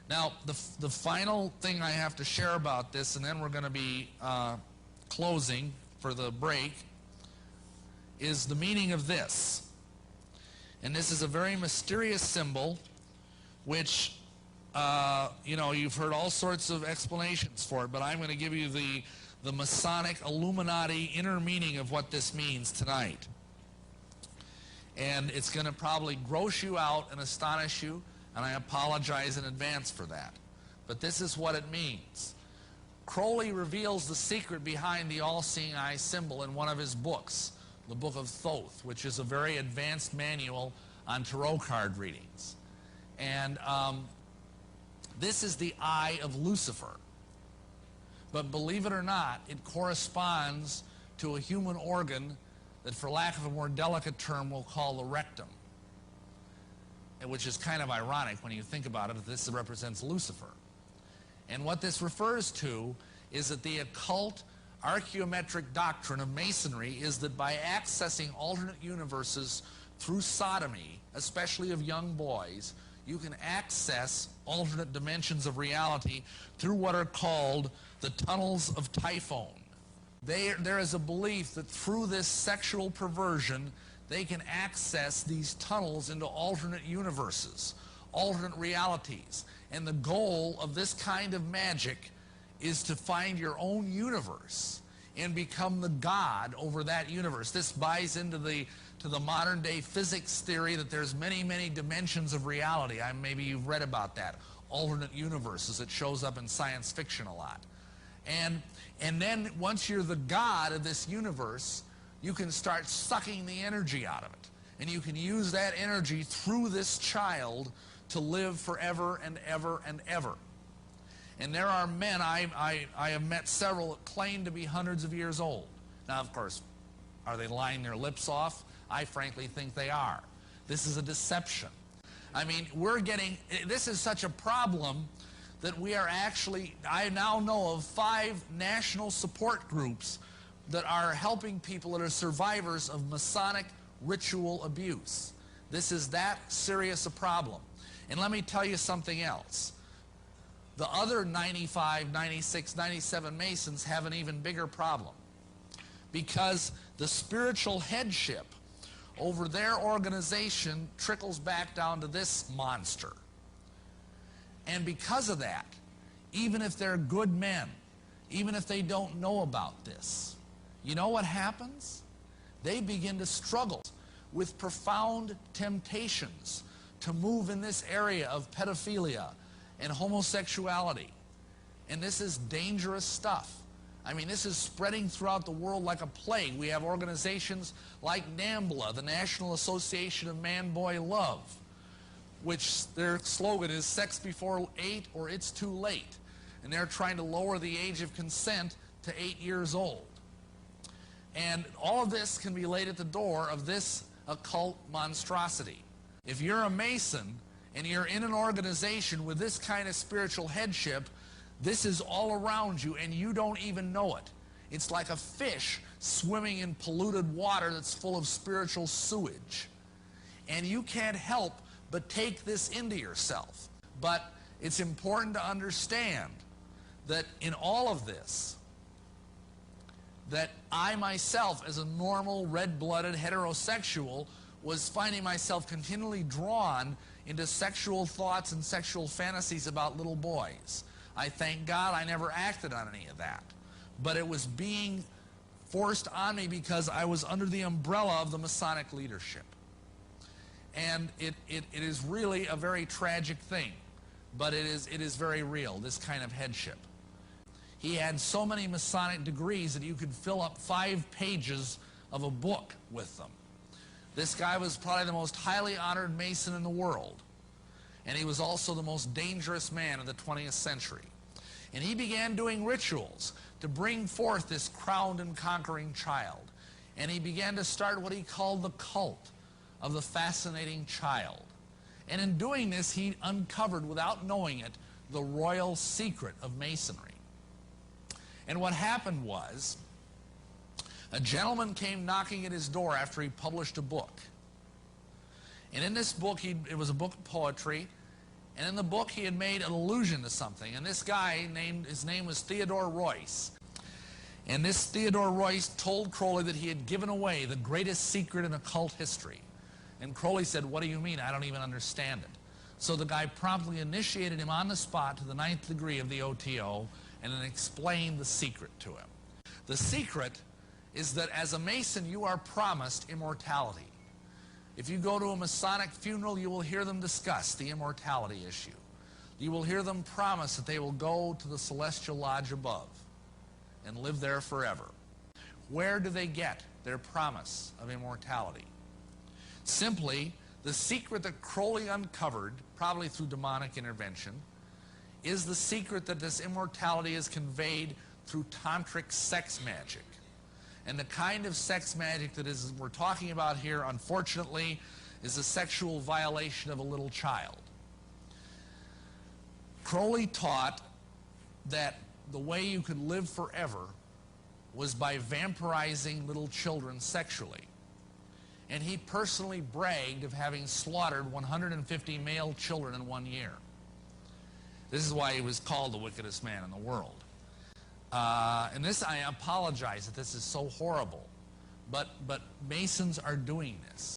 Now, the final thing I have to share about this, and then we're going to be closing for the break, is the meaning of this. And this is a very mysterious symbol, which, you know, you've heard all sorts of explanations for it, but I'm going to give you the Masonic Illuminati inner meaning of what this means tonight. And it's going to probably gross you out and astonish you, and I apologize in advance for that. But this is what it means. Crowley reveals the secret behind the all-seeing eye symbol in one of his books, the Book of Thoth, which is a very advanced manual on tarot card readings. And this is the eye of Lucifer. But believe it or not, it corresponds to a human organ that, for lack of a more delicate term, we'll call the rectum. Which is kind of ironic when you think about it, that this represents Lucifer. And what this refers to is that the occult archaeometric doctrine of Masonry is that by accessing alternate universes through sodomy, especially of young boys, you can access alternate dimensions of reality through what are called the tunnels of Typhon. There is a belief that through this sexual perversion, they can access these tunnels into alternate universes, alternate realities. And the goal of this kind of magic is to find your own universe and become the god over that universe. This buys into the modern day physics theory that there's many, many dimensions of reality. Maybe you've read about that. Alternate universes. It shows up in science fiction a lot. And then once you're the god of this universe, you can start sucking the energy out of it. And you can use that energy through this child to live forever and ever and ever. And there are men, I have met several that claim to be hundreds of years old. Now, of course, are they lying their lips off? I frankly think they are. This is a deception. I mean, this is such a problem that we are actually, I now know of 5 national support groups that are helping people that are survivors of Masonic ritual abuse. This is that serious a problem. And let me tell you something else. The other 95, 96, 97 Masons have an even bigger problem, because the spiritual headship over their organization trickles back down to this monster. And because of that, even if they're good men, even if they don't know about this, you know what happens? They begin to struggle with profound temptations to move in this area of pedophilia and homosexuality. And this is dangerous stuff. I mean, this is spreading throughout the world like a plague. We have organizations like NAMBLA, the National Association of Man-Boy Love, which their slogan is sex before 8 or it's too late. And they're trying to lower the age of consent to 8 years old. And all of this can be laid at the door of this occult monstrosity. If you're a Mason and you're in an organization with this kind of spiritual headship, this is all around you and you don't even know it. It's like a fish swimming in polluted water that's full of spiritual sewage. And you can't help but take this into yourself. But it's important to understand that in all of this, that I myself, as a normal, red-blooded heterosexual, was finding myself continually drawn into sexual thoughts and sexual fantasies about little boys. I thank God I never acted on any of that. But it was being forced on me because I was under the umbrella of the Masonic leadership. And it is really a very tragic thing, but it is very real, this kind of headship. He had so many Masonic degrees that you could fill up 5 pages of a book with them. This guy was probably the most highly honored Mason in the world. And he was also the most dangerous man of the 20th century. And he began doing rituals to bring forth this crowned and conquering child. And he began to start what he called the cult of the fascinating child. And in doing this, he uncovered, without knowing it, the royal secret of Masonry. And what happened was, a gentleman came knocking at his door after he published a book. And in this book, it was a book of poetry, And in the book, he had made an allusion to something. And this guy, his name was Theodore Royce. And this Theodore Royce told Crowley that he had given away the greatest secret in occult history. And Crowley said, "What do you mean? I don't even understand it." So the guy promptly initiated him on the spot to the 9th degree of the OTO and then explained the secret to him. The secret is that as a Mason, you are promised immortality. If you go to a Masonic funeral, you will hear them discuss the immortality issue. You will hear them promise that they will go to the celestial lodge above and live there forever. Where do they get their promise of immortality? Simply, the secret that Crowley uncovered, probably through demonic intervention, is the secret that this immortality is conveyed through tantric sex magic. And the kind of sex magic that we're talking about here, unfortunately, is a sexual violation of a little child. Crowley taught that the way you could live forever was by vampirizing little children sexually. And he personally bragged of having slaughtered 150 male children in 1 year. This is why he was called the wickedest man in the world. And this, I apologize that this is so horrible, but Masons are doing this.